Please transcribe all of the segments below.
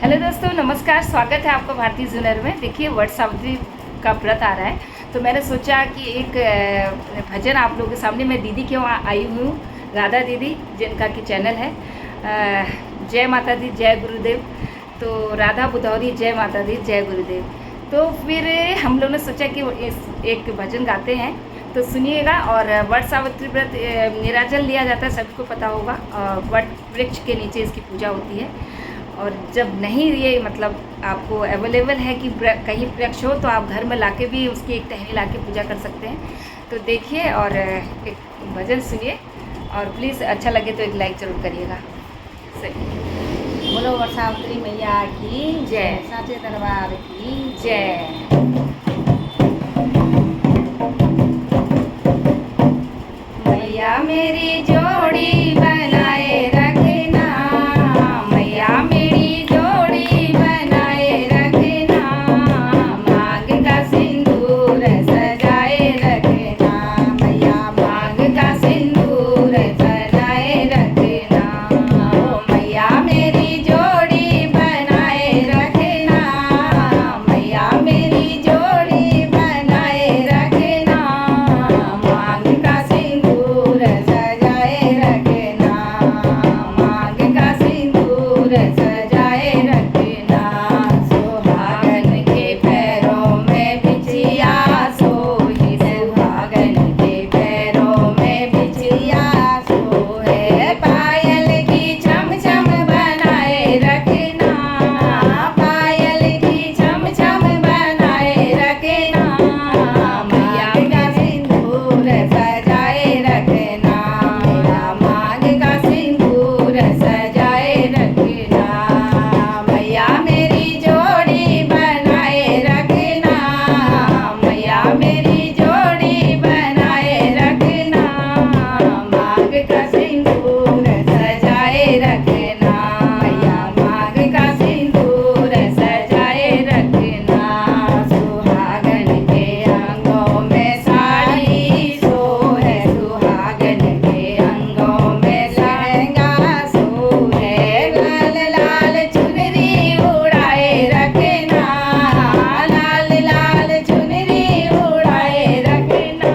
Hello दोस्तों, नमस्कार। स्वागत है आपका भारतीय जुनर में। देखिए, वट सावित्री का व्रत आ रहा है, तो मैंने सोचा कि एक भजन आप लोगों के सामने। मैं दीदी के वहाँ आई हुई हूँ, राधा दीदी, जिनका कि चैनल है जय माता दी जय गुरुदेव। तो राधा बुधौरी जय माता दी जय गुरुदेव। तो फिर हम लोगों ने सोचा कि एक भजन गाते हैं, तो सुनिएगा। और वट सावित्री व्रत नीराजल लिया जाता है, सबको पता होगा। वट वृक्ष के नीचे इसकी पूजा होती है। और जब नहीं ये मतलब आपको अवेलेबल है कि कहीं वृक्ष हो, तो आप घर में लाके भी उसकी एक टहनी लाके पूजा कर सकते हैं। तो देखिए और एक भजन सुनिए, और प्लीज़ अच्छा लगे तो एक लाइक ज़रूर करिएगा। सही। बोलो वट सावित्री मैया की जय। साचे दरबार की जय। मैया मेरी जोड़ी बनाए रखना, मैया मेरी जोड़ी बनाए रखना, मांग का सिंदूर सजाए रखना, मैया मांग का सिंदूर सजाए रखना। ओ मैया मेरी जोड़ी बनाए रखना, मैया मेरी जोड़ी बनाए रखना, मांग का सिंदूर सजाए रखना, मांग का सिंदूर सजाए रखना। सुहागन के पैरों में बिछिया सोही, सुहागन के पैरों में बिछिया सोहे, पायल की छम छम बनाए रखना, पायल की छम छम बनाए रखना, मैया का सिंदूर सजाए रखना, मांग का सिंदूर सजाए रखना। मैया मेरी जोड़ी बनाए रखना, मैया मेरी जोड़ी बनाए रखना, मांग का सिंदूर सजाए रखना, मैया मांग का सिंदूर सजाए रखना। सुहागन के अंगों में साड़ी सोहे, सुहागन के अंगों में लहंगा सोहे, लाल लाल चुनरी उड़ाए रखना, लाल लाल चुनरी उड़ाए रखना,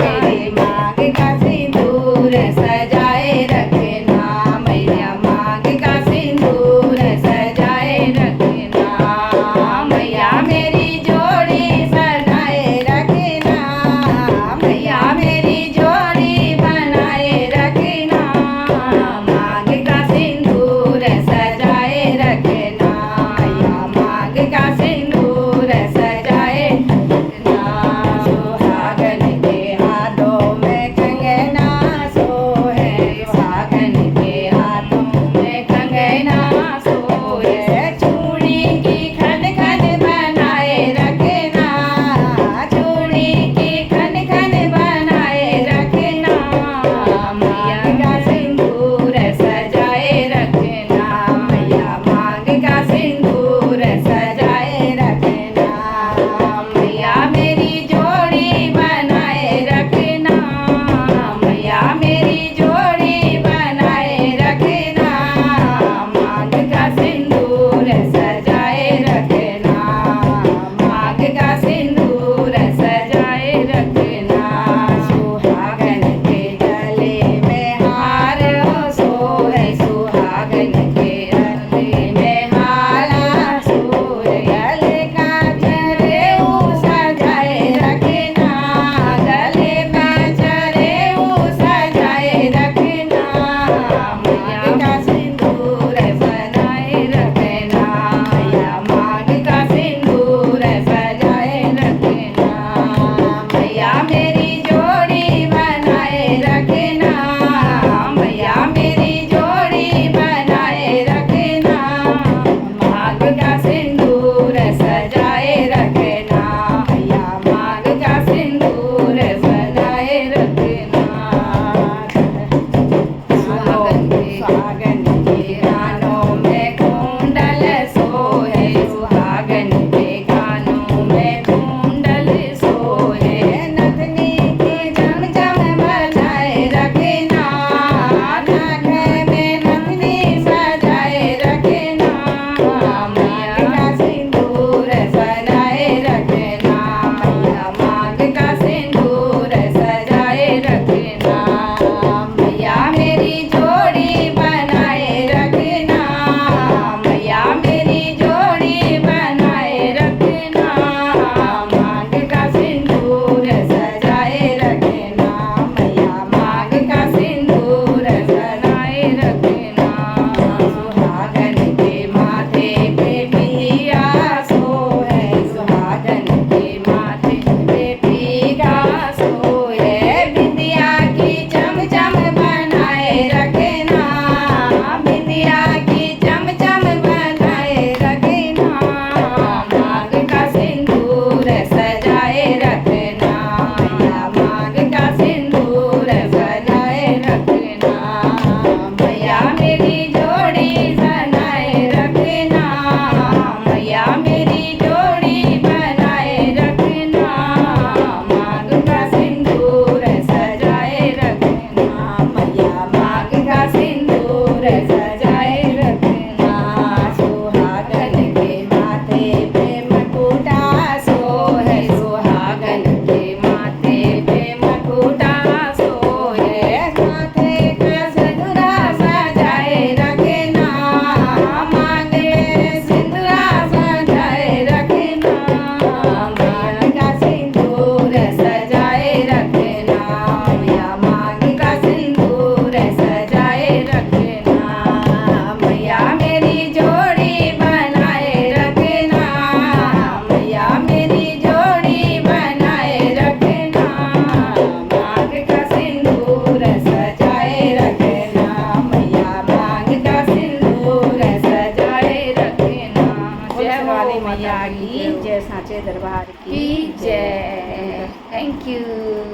मेरी मांग का सिंदूर सजाए रखना, मैया मांग का सिंदूर सजाए रखना। मैया मेरी जोड़ी बनाए रखना, मैया मेरी जोड़ी बनाए रखना, मांग का सिंदूर सजाए रखना, मैया मांग का सिंदूर सजाए रखना। सुहागन के हाथों में कंगना सोहे, सुहागन के हाथों में कंगना सोहे, चूड़ी की खन खन बनाए रखना, चूड़ी की खन खन बनाए रखना, मैया का सिंदूर सजाए रखना, मैया मांग का सिंदूर सजाए रखना। मैया मेरी जोड़ी बनाए रखना, मैया मेरी जोड़ी बनाए रखना, मांग का सिंदूर सजाए रखना, मांग का सिंदूर सजाए रखना। सुहागन के गले में हार सोहे, सुहागन के गले में हाला सोहे, गले का जरेऊ सजाए रखना, गले का जरेऊ सजाए रखना, मांग का सिंदूर बनाए वाली माता मैया की की जय हो। जय, सांचे दरबार की जय। Thank you.